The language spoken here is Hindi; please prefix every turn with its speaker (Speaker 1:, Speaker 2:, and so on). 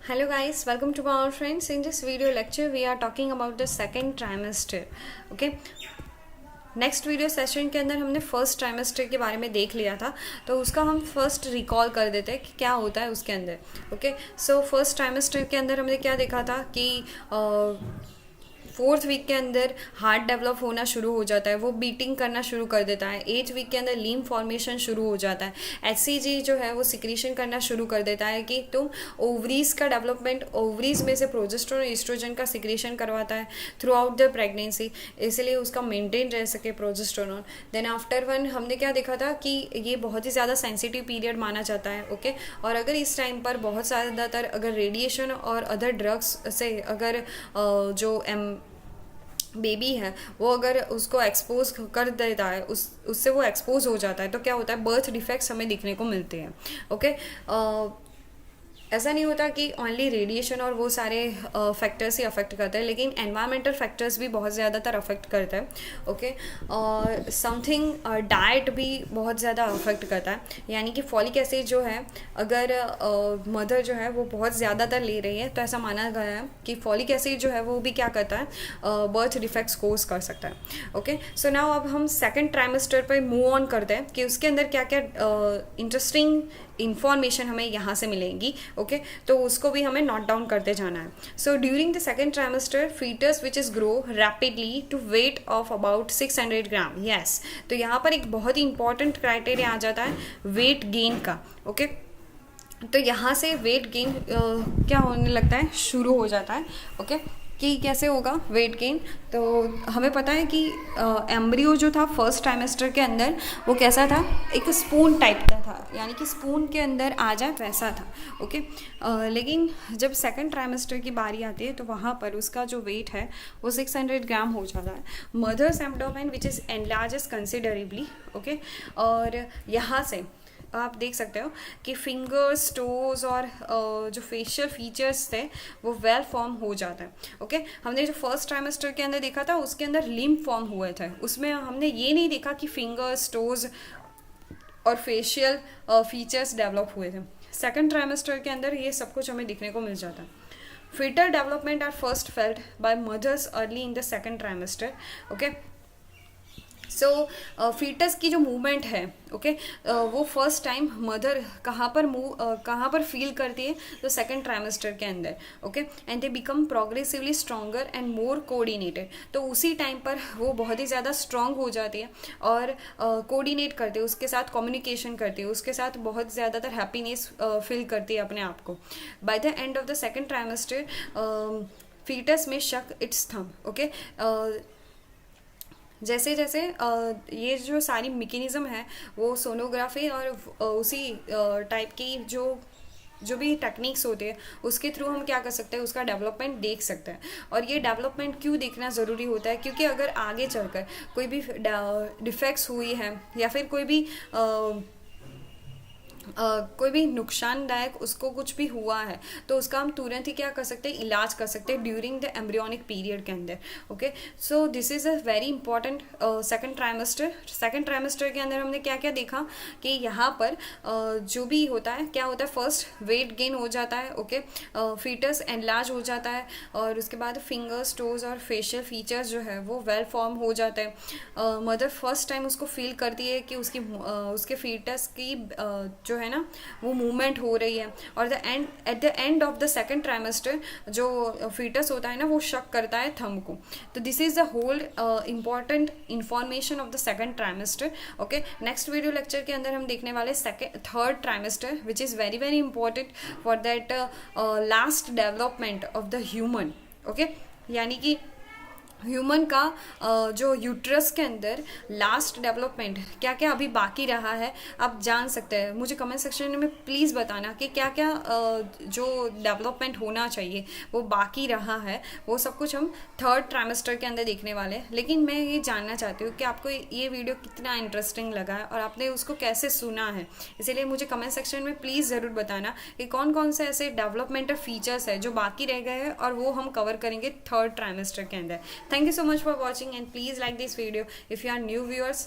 Speaker 1: Hello guys, welcome to our friends. In this video lecture we are talking about the second trimester. Okay, next video session के अंदर हमने फर्स्ट ट्राइमेस्टर के बारे में देख लिया था, तो उसका हम फर्स्ट रिकॉल कर देते हैं कि क्या होता है उसके अंदर. ओके, सो फर्स्ट ट्राइमेस्टर के अंदर हमने क्या देखा था कि फोर्थ वीक के अंदर हार्ट डेवलप होना शुरू हो जाता है, वो बीटिंग करना शुरू कर देता है. 8th वीक के अंदर लीम फॉर्मेशन शुरू हो जाता है. HCG जो है वो सिक्रीशन करना शुरू कर देता है कि तुम ओवरीज का डेवलपमेंट, ओवरीज में से प्रोजेस्टेरोन और एस्ट्रोजन का सिक्रीशन करवाता है थ्रू आउट द प्रेगनेंसी, इसलिए उसका मेंटेन रह सके प्रोजेस्टेरोन. देन आफ्टर वन हमने क्या देखा था कि ये बहुत ही ज़्यादा सेंसिटिव पीरियड माना जाता है. ओके, और अगर इस टाइम पर बहुत ज़्यादातर अगर रेडिएशन और अदर ड्रग्स से अगर जो बेबी है वो अगर उसको एक्सपोज कर देता है, उससे वो एक्सपोज हो जाता है, तो क्या होता है, बर्थ डिफेक्ट्स हमें दिखने को मिलते हैं. ओके, ऐसा नहीं होता कि ओनली रेडिएशन और वो सारे फैक्टर्स ही अफेक्ट करते हैं, लेकिन एनवायरमेंटल फैक्टर्स भी बहुत ज़्यादातर अफेक्ट करते हैं. ओके, और समथिंग डाइट भी बहुत ज़्यादा अफेक्ट करता है. यानी कि फॉलिक एसिड जो है, अगर मदर जो है वो बहुत ज़्यादातर ले रही है, तो ऐसा माना गया है कि फॉलिक एसिड जो है वो भी क्या करता है, बर्थ डिफेक्ट्स कोज कर सकता है. ओके, सो नाउ अब हम सेकेंड ट्राइमेस्टर पर मूव ऑन करते हैं कि उसके अंदर क्या क्या इंटरेस्टिंग इंफॉर्मेशन हमें यहाँ से मिलेंगी. ओके, तो उसको भी हमें नोट डाउन करते जाना है. So during the second trimester foetus which is grow rapidly to weight of about 600 gram. Yes, तो यहाँ पर एक बहुत ही इंपॉर्टेंट क्राइटेरिया आ जाता है वेट गेन का. ओके, तो यहाँ से वेट गेन क्या होने लगता है, शुरू हो जाता है. ओके, कि कैसे होगा वेट गेन, तो हमें पता है कि एम्ब्रियो जो था फर्स्ट ट्राइमेस्टर के अंदर वो कैसा था, एक स्पून टाइप का था, यानी कि स्पून के अंदर आ जाए वैसा था. ओके, लेकिन जब सेकंड ट्राइमेस्टर की बारी आती है तो वहाँ पर उसका जो वेट है वो 600 ग्राम हो जाता है. Mother's abdomen which is enlarges considerably. Okay, और यहाँ से आप देख सकते हो कि फिंगर्स, टोज और जो फेशियल फीचर्स थे वो वेल फॉर्म हो जाता है. ओके, हमने जो फर्स्ट ट्राइमेस्टर के अंदर देखा था उसके अंदर लिम्ब फॉर्म हुए थे, उसमें हमने ये नहीं देखा कि फिंगर्स, टोज और फेशियल फीचर्स डेवलप हुए थे. सेकेंड ट्राइमेस्टर के अंदर ये सब कुछ हमें दिखने को मिल जाता है. fetal development are first felt by mothers early in the second trimester. Okay, so foetus की जो मूवमेंट है, ओके, वो फर्स्ट टाइम मदर कहाँ पर फील करती है, तो सेकंड ट्राइमेस्टर के अंदर. Okay, and they become progressively stronger and more coordinated. तो उसी टाइम पर वो बहुत ही ज़्यादा स्ट्रॉन्ग हो जाती है और कोऑर्डिनेट करती है, उसके साथ कम्युनिकेशन करती है, उसके साथ बहुत ज़्यादातर हैप्पीनेस फील करती है अपने आप को. By the end of the second trimester foetus में शक इट्स थंब. ओके, जैसे जैसे ये जो सारी मैकेनिज्म है वो सोनोग्राफी और उसी टाइप की जो भी टेक्निक्स होते हैं उसके थ्रू हम क्या कर सकते हैं, उसका डेवलपमेंट देख सकते हैं. और ये डेवलपमेंट क्यों देखना ज़रूरी होता है, क्योंकि अगर आगे चलकर कोई भी डिफेक्ट्स हुई है या फिर कोई भी नुकसानदायक उसको कुछ भी हुआ है, तो उसका हम तुरंत ही क्या कर सकते हैं, इलाज कर सकते हैं ड्यूरिंग द एम्ब्रियोनिक पीरियड के अंदर. Okay, so this is a very important second trimester. Second trimester के अंदर हमने क्या क्या देखा कि यहाँ पर जो भी होता है, क्या होता है, फर्स्ट वेट गेन हो जाता है. ओके, फीटस एनलार्ज हो जाता है और उसके बाद फिंगर्स, टोज और फेशियल फीचर्स जो है वो वेल फॉर्म हो जाते हैं. मदर फर्स्ट टाइम उसको फील करती है कि उसके फीटस की जो है ना वो मूवमेंट हो रही है. और at the end of the second trimester जो फीटस होता है ना वो शक करता है थंब को. तो this is the whole important information of the second trimester. Okay, next video lecture के अंदर हम देखने वाले third trimester which is very very important for that last development of the human. Okay, यानी कि ह्यूमन का जो यूट्रस के अंदर लास्ट डेवलपमेंट क्या क्या अभी बाकी रहा है, आप जान सकते हैं. मुझे कमेंट सेक्शन में प्लीज़ बताना कि क्या क्या जो डेवलपमेंट होना चाहिए वो बाकी रहा है. वो सब कुछ हम थर्ड ट्राइमेस्टर के अंदर देखने वाले हैं. लेकिन मैं ये जानना चाहती हूँ कि आपको ये वीडियो कितना इंटरेस्टिंग लगा है और आपने उसको कैसे सुना है. इसीलिए मुझे कमेंट सेक्शन में प्लीज़ ज़रूर बताना कि कौन कौन से ऐसे डेवलपमेंटल फीचर्स है जो बाकी रह गए हैं और वो हम कवर करेंगे थर्ड ट्राइमेस्टर के अंदर. Thank you so much for watching and please like this video. If you are new viewers,